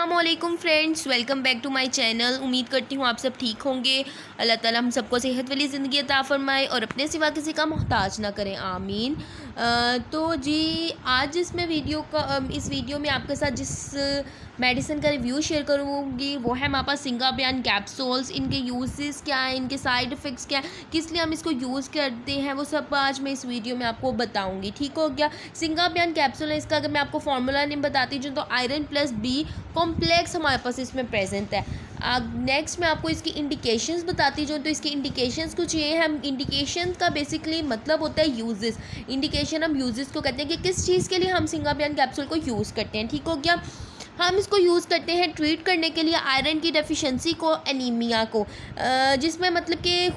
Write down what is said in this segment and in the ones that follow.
अस्सलामुअलैकुम friends, welcome back to my channel. उम्मीद करती हूँ आप सब ठीक होंगे। अल्लाह ताला हम सबको सेहत वाली ज़िंदगी अता फ़रमाए और अपने सिवा किसी का मोहताज ना करें, आमीन। तो जी आज इस वीडियो में आपके साथ जिस मेडिसिन का रिव्यू शेयर करूँगी वो है हमारे पास सिंगाबियान कैप्सूल्स। इनके यूजेस क्या हैं, इनके साइड इफ़ेक्ट्स क्या हैं, किस लिए हम इसको यूज़ करते हैं, वो सब आज मैं इस वीडियो में आपको बताऊँगी। ठीक हो गया। सिंगाबियान कैप्सूल है, इसका अगर मैं आपको फार्मूला नेम बताती हूँ तो आयरन प्लस बी कॉम्प्लेक्स हमारे पास इसमें प्रेजेंट है। नेक्स्ट मैं आपको इसकी इंडिकेशंस बताती जाऊँ तो इसकी इंडिकेशंस कुछ ये हैं। हम इंडिकेशन का बेसिकली मतलब होता है यूजेस। इंडिकेशन हम यूजेस को कहते हैं कि किस चीज़ के लिए हम सिंगाबियान कैप्सूल को यूज़ करते हैं। ठीक हो गया। हम इसको यूज़ करते हैं ट्रीट करने के लिए आयरन की डेफिशिएंसी को, एनीमिया को, जिसमें मतलब कि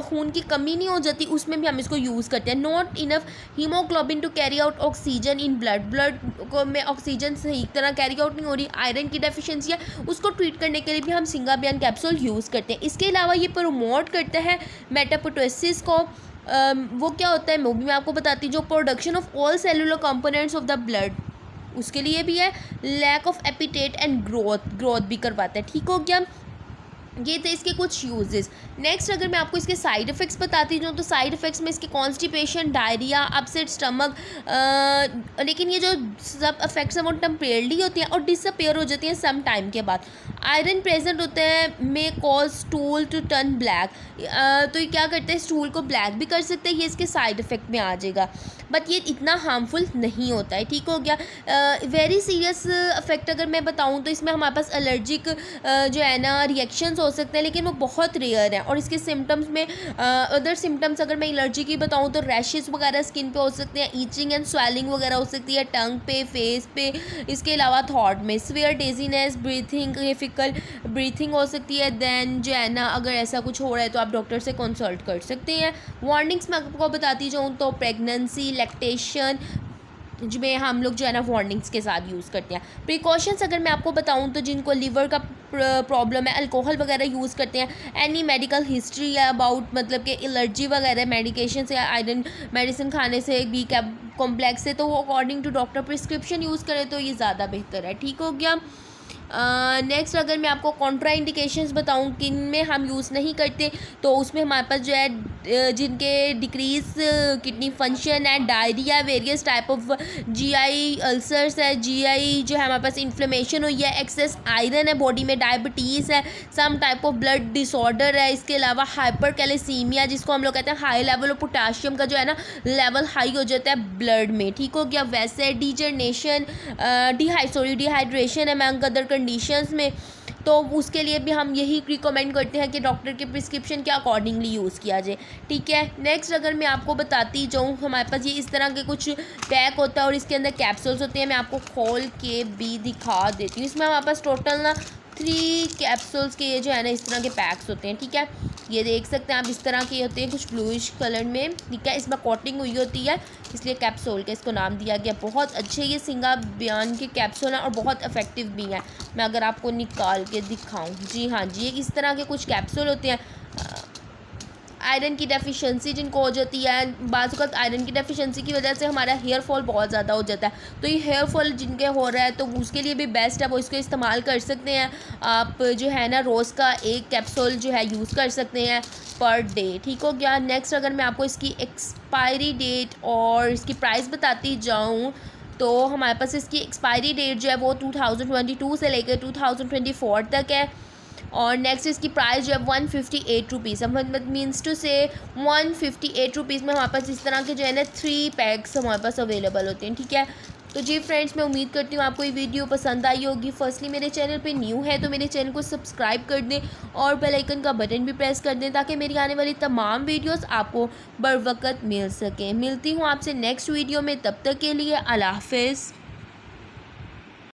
खून की कमी नहीं हो जाती, उसमें भी हम इसको यूज़ करते हैं। Not enough haemoglobin to carry out oxygen in blood को में ऑक्सीजन सही तरह कैरी आउट नहीं हो रही, आयरन की डेफिशिएंसी है, उसको ट्रीट करने के लिए भी हम सिंगाबियान कैप्सूल यूज़ करते हैं। इसके अलावा ये प्रमोट करता है मेटापोटोसिस को। वो क्या होता है वो भी मैं आपको बताती हूँ। जो production of all cellular components of the blood, उसके लिए भी है। Lack of appetite and growth भी करवाता है। ठीक हो गया। ये थे इसके कुछ यूजेस। नेक्स्ट अगर मैं आपको इसके साइड इफ़ेक्ट्स बताती हूँ तो साइड इफ़ेक्ट्स में इसके कॉन्स्टिपेशन, डायरिया, अपसेट स्टमक, लेकिन ये जो सब इफेक्ट्स हैं वो टेम्परेरी होती हैं और डिसअपेयर हो जाती हैं सम टाइम के बाद। आयरन प्रेजेंट होते हैं may cause stool to turn black. तो ये क्या करते हैं, स्टूल को ब्लैक भी कर सकते हैं, ये इसके साइड इफ़ेक्ट में आ जाएगा, बट ये इतना हार्मफुल नहीं होता है। ठीक हो गया। वेरी सीरियस इफेक्ट अगर मैं बताऊँ तो इसमें हमारे पास एलर्जिक जो है ना रिएक्शंस हो सकते हैं, लेकिन वो बहुत रेयर हैं। और इसके सिम्टम्स में अदर सिम्टम्स अगर मैं एलर्जी की बताऊँ तो रैशेस वगैरह स्किन पे हो सकते हैं, ईचिंग एंड स्वेलिंग वगैरह हो सकती है टंग पे, फेस पे। इसके अलावा थॉट में स्वेयर, डेजीनेस, ब्रीथिंग हो सकती है। देन जो है ना अगर ऐसा कुछ हो रहा है तो आप डॉक्टर से कंसल्ट कर सकते हैं। वार्निंग्स मैं आपको बताती जाऊँ तो प्रेगनेंसी, लैक्टेशन जिसमें हम लोग जो है ना वार्निंग्स के साथ यूज़ करते हैं। प्रिकॉशंस अगर मैं आपको बताऊं तो जिनको लीवर का प्रॉब्लम है, अल्कोहल वगैरह यूज़ करते हैं, एनी मेडिकल हिस्ट्री है अबाउट मतलब कि एलर्जी वगैरह मेडिकेशन से, आयरन मेडिसिन खाने से, बी कैप कॉम्प्लेक्स से, तो वो according to doctor prescription use करें तो ये ज़्यादा बेहतर है। ठीक हो गया। नेक्स्ट अगर मैं आपको कॉन्ट्रा इंडिकेशंस बताऊँ किन में हम यूज़ नहीं करते तो उसमें हमारे पास जो है जिनके डिक्रीज किडनी फंक्शन है, diarrhoea, various type of GI ulcers है, जीआई जो है हमारे पास इन्फ्लेमेशन हुई है, एक्सेस आयरन है बॉडी में, डायबिटीज़ है, some type of blood disorder है। इसके अलावा हाइपर कैलेसीमिया जिसको हम लोग कहते हैं हाई लेवल ऑफ पोटाशियम का जो है ना लेवल हाई हो जाता है ब्लड में। ठीक हो गया। वैसे डिजनरेशन, डिहाइड्रेशन है अमंग अदर कंडीशंस में, तो उसके लिए भी हम यही रिकमेंड करते हैं कि डॉक्टर के प्रिस्क्रिप्शन के अकॉर्डिंगली यूज़ किया जाए। ठीक है। नेक्स्ट अगर मैं आपको बताती जाऊँ हमारे पास ये इस तरह के कुछ पैक होता है और इसके अंदर कैप्सूल्स होते हैं। मैं आपको खोल के भी दिखा देती हूँ। इसमें हमारे पास टोटल ना 3 कैप्सूल्स के ये जो है ना इस तरह के पैक्स होते हैं। ठीक है। ये देख सकते हैं आप, इस तरह के होते हैं कुछ ब्लूइश कलर में। ठीक है। इसमें कोटिंग हुई होती है इसलिए कैप्सूल के इसको नाम दिया गया। बहुत अच्छे ये सिंगाबियान के कैप्सूल हैं और बहुत इफेक्टिव भी हैं। मैं अगर आपको निकाल के दिखाऊं, जी हाँ जी, ये इस तरह के कुछ कैप्सूल होते हैं। आयरन की डेफिशिएंसी जिनको हो जाती है, बाज़ वक़्त आयरन की डेफिशिएंसी की वजह से हमारा हेयर फॉल बहुत ज़्यादा हो जाता है, तो ये हेयर फॉल जिनके हो रहा है तो उसके लिए भी बेस्ट है, वो इसको इस्तेमाल कर सकते हैं। आप जो है ना रोज़ का 1 कैप्सूल जो है यूज़ कर सकते हैं पर डे। ठीक हो गया। नेक्स्ट अगर मैं आपको इसकी एक्सपायरी डेट और इसकी प्राइस बताती जाऊँ तो हमारे पास इसकी एक्सपायरी डेट जो है वो 2022 से लेकर 2024 तक है। और नेक्स्ट इसकी प्राइस जो है 158 रुपीज़, मतलब मीन्स टू से 158 रुपीज़ में हमारे पास इस तरह के जो है ना 3 पैक्स हमारे पास अवेलेबल होते हैं। ठीक है। तो जी फ्रेंड्स, मैं उम्मीद करती हूँ आपको ये वीडियो पसंद आई होगी। फर्स्टली मेरे चैनल पे न्यू है तो मेरे चैनल को सब्सक्राइब कर दें और बेल आइकन का बटन भी प्रेस कर दें ताकि मेरी आने वाली तमाम वीडियोस आपको बर वक्त मिल सकें। मिलती हूँ आपसे नेक्स्ट वीडियो में, तब तक के लिए अल्लाह हाफ़िज़।